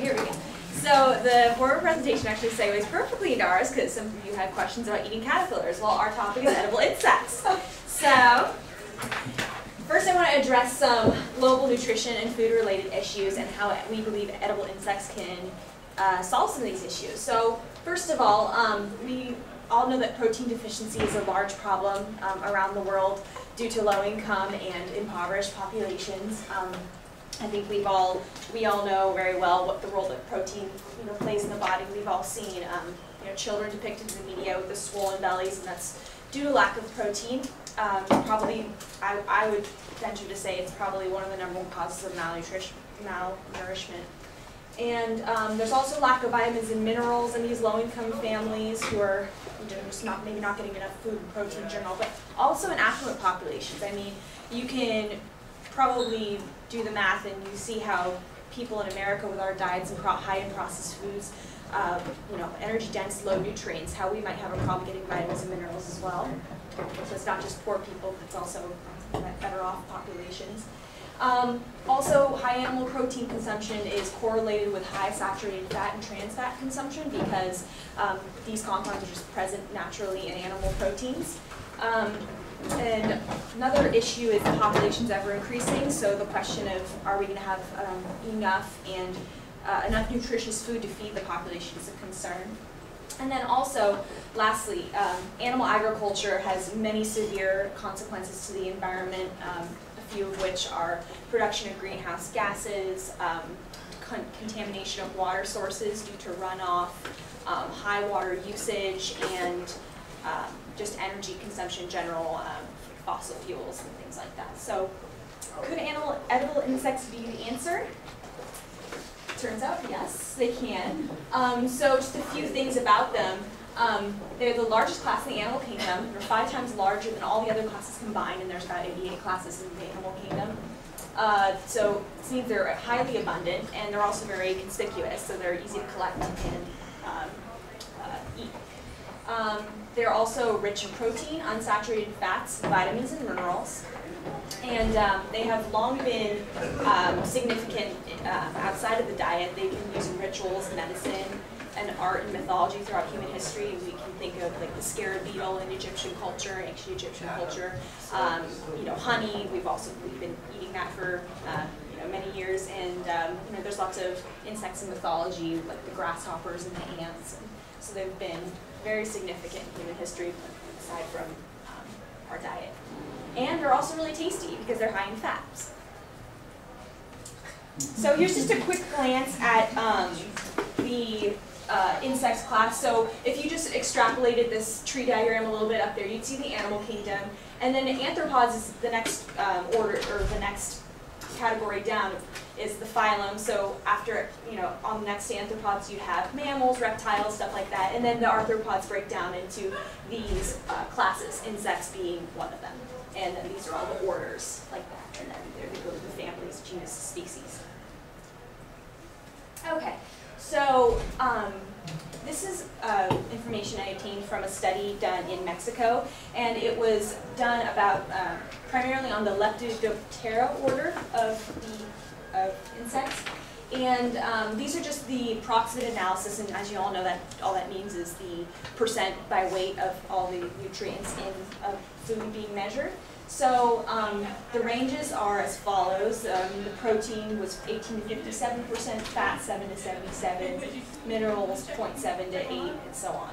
Here we go. So the former presentation actually segues perfectly into ours because some of you had questions about eating caterpillars. Well, our topic is edible insects. So first I want to address some global nutrition and food-related issues and how we believe edible insects can solve some of these issues. So first of all, we all know that protein deficiency is a large problem around the world due to low income and impoverished populations. I think we all know very well what the role that protein plays in the body. We've all seen children depicted in the media with the swollen bellies, and that's due to lack of protein. Probably, I would venture to say it's probably one of the #1 causes of malnourishment. And there's also lack of vitamins and minerals in these low-income families who are just maybe not getting enough food and protein in general, but also in affluent populations. I mean, you can probably do the math and you see how people in America with our diets and high in processed foods, energy dense, low nutrients, how we might have a problem getting vitamins and minerals as well. So it's not just poor people, but it's also better off populations. Also, high animal protein consumption is correlated with high saturated fat and trans fat consumption because these compounds are just present naturally in animal proteins. And another issue is the population's ever increasing, so the question of are we going to have enough nutritious food to feed the population is a concern. And then also, lastly, animal agriculture has many severe consequences to the environment, a few of which are production of greenhouse gases, contamination of water sources due to runoff, high water usage, and just energy consumption in general, fossil fuels and things like that. So could edible insects be the answer? Turns out yes, they can. So just a few things about them. They're the largest class in the animal kingdom. They're 5 times larger than all the other classes combined, and there's about 88 classes in the animal kingdom. So it means they're highly abundant, and they're also very conspicuous, so they're easy to collect and eat. They're also rich in protein, unsaturated fats, vitamins, and minerals. And they have long been significant outside of the diet. They've been used in rituals, medicine, and art and mythology throughout human history. We can think of like the scarab beetle in Egyptian culture, ancient Egyptian culture. Honey. We've been eating that for many years. And there's lots of insects in mythology, like the grasshoppers and the ants. And so they've been very significant in human history, aside from our diet. And they're also really tasty because they're high in fats. So here's just a quick glance at the insects class. So if you just extrapolated this tree diagram a little bit up there, you'd see the animal kingdom. And then arthropods is the next order, or the next category down is the phylum. So after, on the next to arthropods, you have mammals, reptiles, stuff like that. And then the arthropods break down into these classes, insects being one of them. And then these are all the orders like that. And then they go to the families, genus, species. Okay, so this is information I obtained from a study done in Mexico, and it was done about primarily on the Lepidoptera order of insects. And these are just the approximate analysis, and as you all know, that all that means is the percent by weight of all the nutrients in food being measured. So the ranges are as follows. The protein was 18 to 57%, fat 7 to 77, minerals 0.7 to 8, and so on.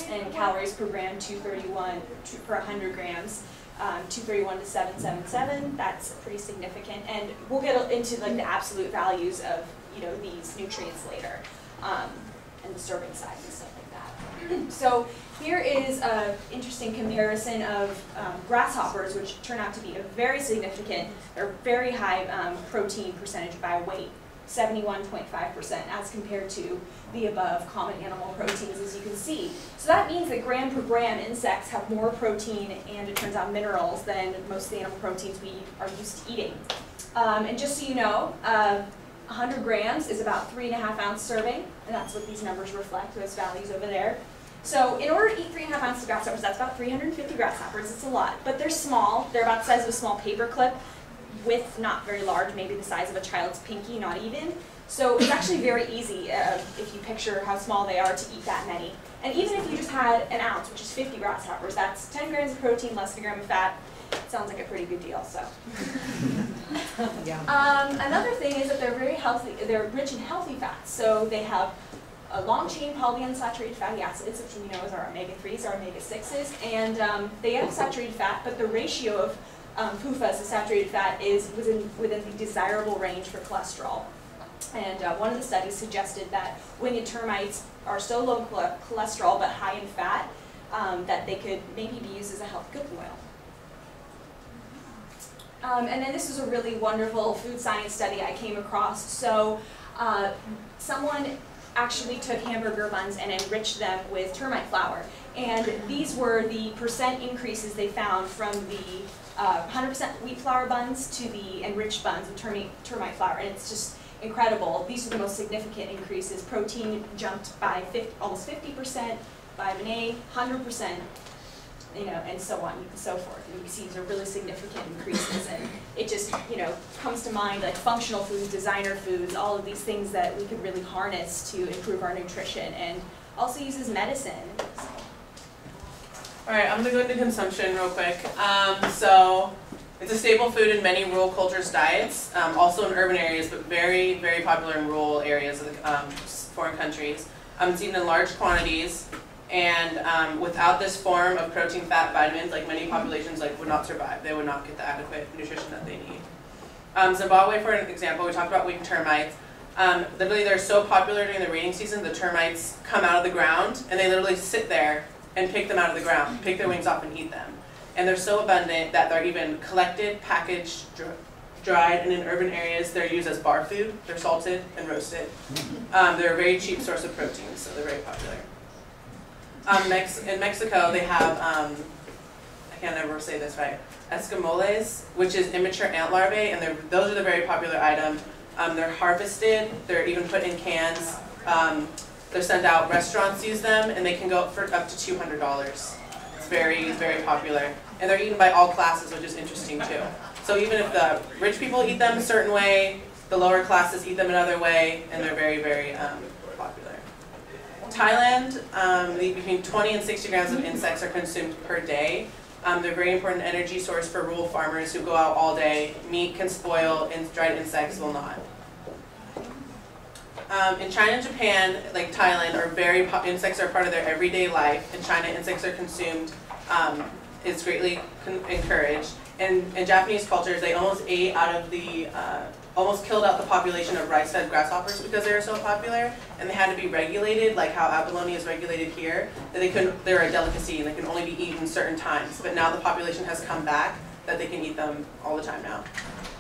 And calories per gram 231 per 100 grams. 231 to 777. That's pretty significant, and we'll get into like the absolute values of these nutrients later, and the serving size and stuff like that. So here is an interesting comparison of grasshoppers, which turn out to be a very significant or very high protein percentage by weight, 71.5%, as compared to the above common animal proteins, as you can see. So that means that gram per gram insects have more protein and, it turns out, minerals than most of the animal proteins we are used to eating. And just so you know, 100 grams is about 3.5 ounce serving, and that's what these numbers reflect, those values over there. So in order to eat 3.5 ounces of grasshoppers, that's about 350 grasshoppers. It's a lot, but they're small. They're about the size of a small paper clip. width not very large, maybe the size of a child's pinky, not even. So it's actually very easy, if you picture how small they are, to eat that many. And even if you just had an ounce, which is 50 grasshoppers, that's 10 grams of protein, less than a gram of fat. Sounds like a pretty good deal, so. Yeah. Another thing is that they're very healthy, they're rich in healthy fats. So they have a long-chain polyunsaturated fatty acids, which we know is our omega-3s, our omega-6s, and they have saturated fat, but the ratio of PUFAs to saturated fat is within the desirable range for cholesterol. And one of the studies suggested that winged termites are so low cholesterol but high in fat that they could maybe be used as a health cooking oil. And then this is a really wonderful food science study I came across. So someone actually took hamburger buns and enriched them with termite flour. And these were the percent increases they found from the 100% wheat flour buns to the enriched buns with termite flour. And it's just incredible. These are the most significant increases. Protein jumped by almost 50%, vitamin A, 100%, you know, and so on and so forth. And you see these are really significant increases, and it just, you know, comes to mind like functional foods, designer foods, all of these things that we could really harness to improve our nutrition and also use as medicine. So. All right, I'm going to go into consumption real quick. So it's a staple food in many rural cultures' diets, also in urban areas, but very, very popular in rural areas of the, foreign countries. It's eaten in large quantities, and without this form of protein, fat, vitamins, like many populations would not survive. They would not get the adequate nutrition that they need. Zimbabwe, for an example, we talked about winged termites. Literally, they're so popular during the rainy season, the termites come out of the ground, and they literally sit there and pick them out of the ground, pick their wings off and eat them. And they're so abundant that they're even collected, packaged, dried, and in urban areas they're used as bar food. They're salted and roasted. They're a very cheap source of protein, so they're very popular. In Mexico, they have, I can't ever say this right, escamoles, which is immature ant larvae, and those are the very popular item. They're harvested, they're even put in cans. They're sent out, restaurants use them, and they can go for up to $200. It's very, very popular. And they're eaten by all classes, which is interesting too. So even if the rich people eat them a certain way, the lower classes eat them another way, and they're very, very popular. Thailand, between 20 and 60 grams of insects are consumed per day. They're a very important energy source for rural farmers who go out all day. Meat can spoil, and dried insects will not. In China and Japan, like Thailand, insects are part of their everyday life. In China, insects are consumed, is greatly encouraged. And in Japanese cultures, they almost almost killed out the population of rice-fed grasshoppers because they were so popular, and they had to be regulated, like how abalone is regulated here. That they're a delicacy and they can only be eaten certain times. But now the population has come back that they can eat them all the time now.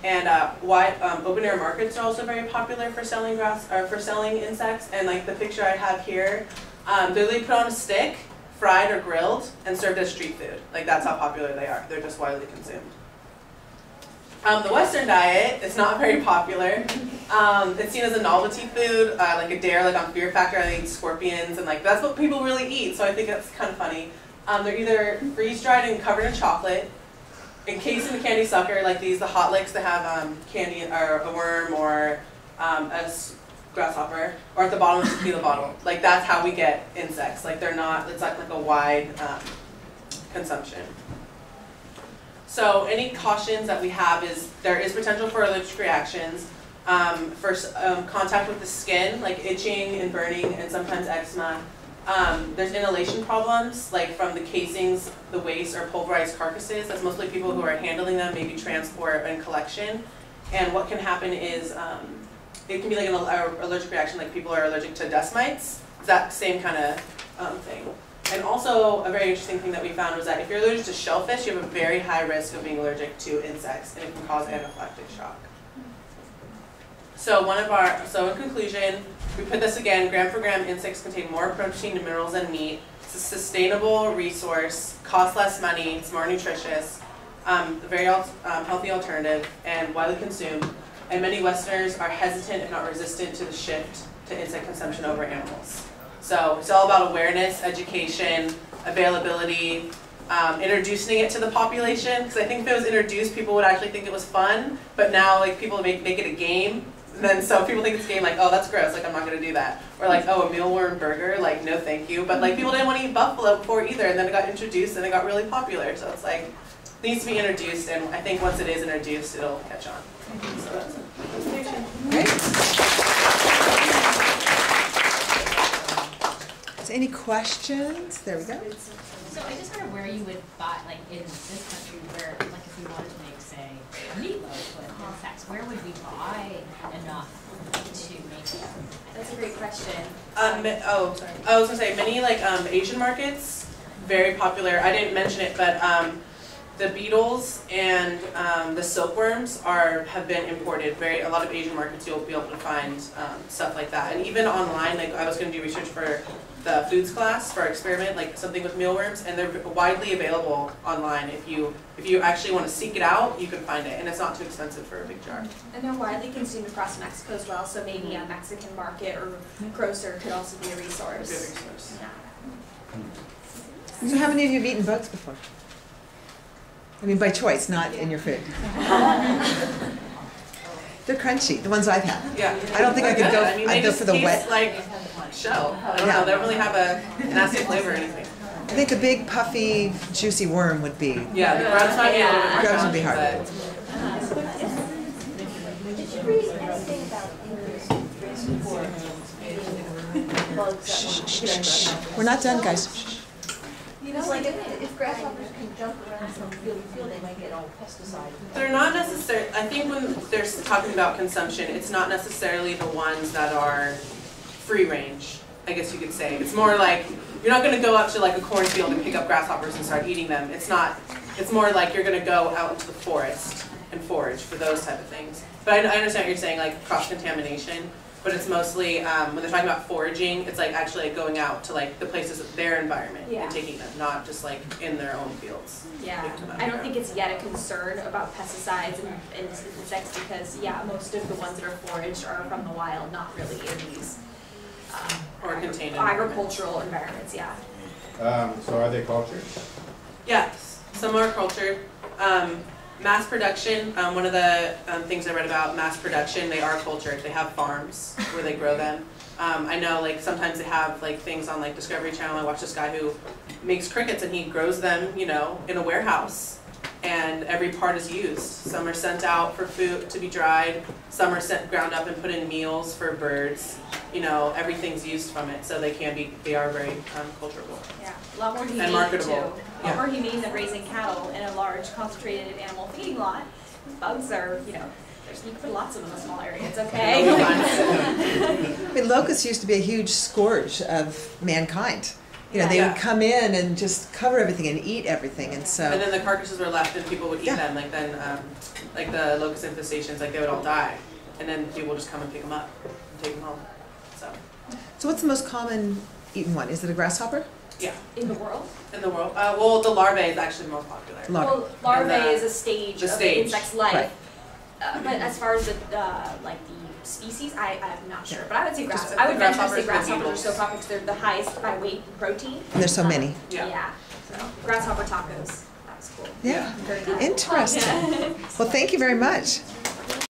And open air markets are also very popular for selling insects. And like the picture I have here, they're literally put on a stick, fried or grilled, and served as street food. Like that's how popular they are. They're just widely consumed. The Western diet is not very popular. It's seen as a novelty food, like a dare, like on Fear Factor, they eat scorpions, and like that's what people really eat. So I think that's kind of funny. They're either freeze-dried and covered in chocolate, encased in a candy sucker, like these, the hot licks that have candy or a worm or a grasshopper, or at the bottom of the tequila bottle. Like that's how we get insects. Like they're not, it's like a wide consumption. So any cautions that we have is there is potential for allergic reactions. First, contact with the skin, like itching and burning, and sometimes eczema. There's inhalation problems, like from the casings, the waste, or pulverized carcasses. That's mostly people who are handling them, maybe transport and collection. And what can happen is it can be like an allergic reaction, like people are allergic to dust mites. It's that same kind of thing. And also, a very interesting thing that we found was that if you're allergic to shellfish, you have a very high risk of being allergic to insects, and it can cause anaphylactic shock. So in conclusion, we put this again, gram for gram, insects contain more protein and minerals than meat. It's a sustainable resource, costs less money, it's more nutritious, a very healthy alternative, and widely consumed. And many Westerners are hesitant, if not resistant, to the shift to insect consumption over animals. So it's all about awareness, education, availability, introducing it to the population, because I think if it was introduced, people would actually think it was fun, but now like people make it a game, and then so people think it's a game, like, oh, that's gross, like I'm not going to do that. Or like, oh, a mealworm burger, like no thank you, but like people didn't want to eat buffalo before either, and then it got introduced and it got really popular, so it's like, it needs to be introduced, and I think once it is introduced, it'll catch on. So that's it. Great. So any questions? There we go. So I just wonder where you would buy, like in this country, where, like if we wanted to make, say, meatloaf with insects, where would we buy enough to make it? That's a great question. I was gonna say many like Asian markets, very popular. I didn't mention it, but the beetles and the silkworms have been imported. A lot of Asian markets you'll be able to find stuff like that, and even online. Like I was going to do research for the foods class for our experiment, like something with mealworms, and they're widely available online. If you actually want to seek it out, you can find it, and it's not too expensive for a big jar. And they're widely consumed across Mexico as well, so maybe a Mexican market or grocer could also be a resource. Good resource. Yeah. So how many of you have eaten bugs before? I mean, by choice, not in your food. They're crunchy, the ones I've had. Yeah. I don't think I could go. I mean, I'd go for the wet. Like shell. I don't know. They don't really have a nasty flavor or anything. I think a big, puffy, juicy worm would be. Yeah, the grubs might be a little bit more Grubs would be hard. challenging, Did you read anything about increased risk for bugs that We're not done, guys. You know, like if grasshoppers can jump around from field to field, they might get all pesticide. They're not necessarily, I think when they're talking about consumption, it's not necessarily the ones that are free range, I guess you could say. It's more like, you're not going to go out to like a cornfield and pick up grasshoppers and start eating them. It's more like you're going to go out into the forest and forage for those type of things. But I understand what you're saying, like cross-contamination. But it's mostly, when they're talking about foraging, it's like actually like going out to like the places of their environment and taking them, not just like in their own fields. Yeah, I don't think it's yet a concern about pesticides and insects because, yeah, most of the ones that are foraged are from the wild, not really in these Or contained agricultural environments, yeah. So are they cultured? Yes, some are cultured. Mass production, one of the things I read about mass production, they are cultured. They have farms where they grow them. I know like sometimes they have like things on like Discovery Channel. I watch this guy who makes crickets and he grows them, you know, in a warehouse. And every part is used. Some are sent out for food to be dried. Some are ground up and put in meals for birds. You know, everything's used from it, so they are very culturable. Yeah, a lot more humane and marketable. too. A lot more humane than raising cattle in a large, concentrated animal feeding lot. Bugs are, you know, you can put lots of them in a small area. It's okay. I mean, locusts used to be a huge scourge of mankind. You know, they would come in and just cover everything and eat everything, and so. And then the carcasses were left, and people would eat them. Like then, like the locust infestations, like they would all die, and then people would just come and pick them up and take them home. So what's the most common eaten one? Is it a grasshopper? Yeah. In the world? In the world. Well, the larvae is actually the most popular. Well, larvae is a stage of the insect's life. Right. But as far as the like the species, I'm not sure. But I would say grasshoppers. I I would venture to say grasshoppers grasshoppers are so popular because they're the highest by weight in protein. And there's so many. Yeah. So grasshopper tacos. That was cool. Yeah. Very good. Interesting. Well, thank you very much.